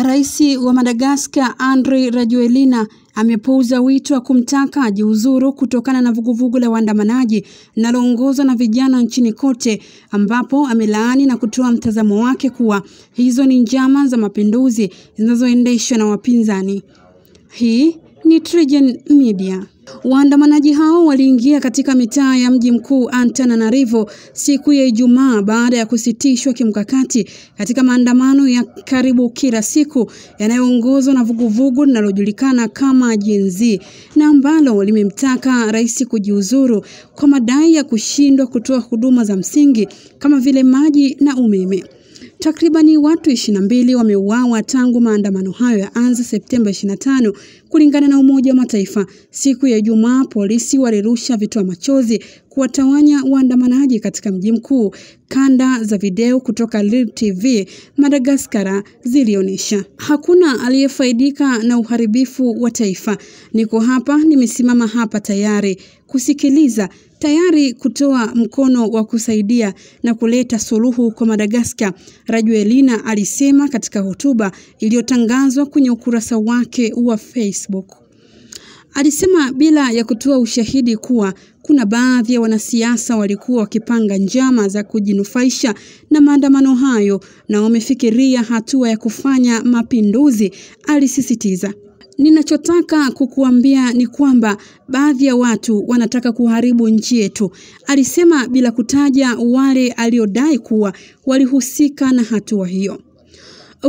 Rais wa Madagascar Andry Rajoelina amepuuza wito wa kumtaka ajiuzuru kutokana na vuguvugu la waandamanaji linaloongozwa na vijana nchini kote, ambapo amelaani na kutoa mtazamo wake kuwa hizo ni njama za mapinduzi zinazoendeshwa na wapinzani. Hii ni TriGen Media. Waandamanaji hao waliingia katika mitaa ya mji mkuu Antananarivo siku ya Ijumaa baada ya kusitishwa kimkakati katika maandamano ya karibu kila siku yanayoongozwa na vuguvugu linalojulikana kama Gen Z na ambalo limemtaka rais kujiuzuru kwa madai ya kushindwa kutoa huduma za msingi kama vile maji na umeme. Takribani watu 22 wameuawa tangu maandamano hayo yaanze Septemba 25 kulingana na Umoja wa Mataifa. Siku ya Ijumaa polisi walirusha vitoa machozi kuwatawanya waandamanaji katika mji mkuu. Kanda za video kutoka Lil TV Madagascar zilionyesha hakuna aliyefaidika na uharibifu wa taifa. Niko hapa, nimesimama hapa tayari kusikiliza, tayari kutoa mkono wa kusaidia na kuleta suluhu kwa Madagascar, Rajoelina alisema katika hotuba iliyotangazwa kwenye ukurasa wake wa Facebook. Alisema bila ya kutoa ushahidi kuwa kuna baadhi ya wanasiasa walikuwa wakipanga njama za kujinufaisha na maandamano hayo na wamefikiria hatua ya kufanya mapinduzi. Alisisitiza, ninachotaka kukuambia ni kwamba baadhi ya watu wanataka kuharibu nchi yetu, alisema bila kutaja wale aliodai kuwa walihusika na hatua hiyo.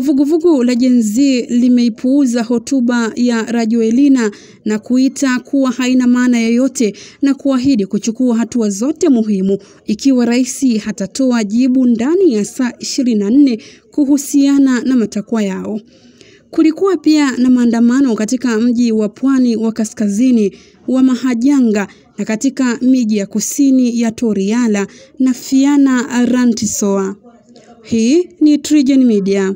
Vuguvugu la Gen Z limeipuuza hotuba ya Rajoelina na kuita kuwa haina maana yoyote na kuahidi kuchukua hatua zote muhimu ikiwa rais hatatoa jibu ndani ya saa 24 kuhusiana na matakwa yao. Kulikuwa pia na maandamano katika mji wa pwani wa kaskazini wa Mahajanga na katika miji ya kusini ya Toriala na Fianarantsoa. Hii ni TriGen Media.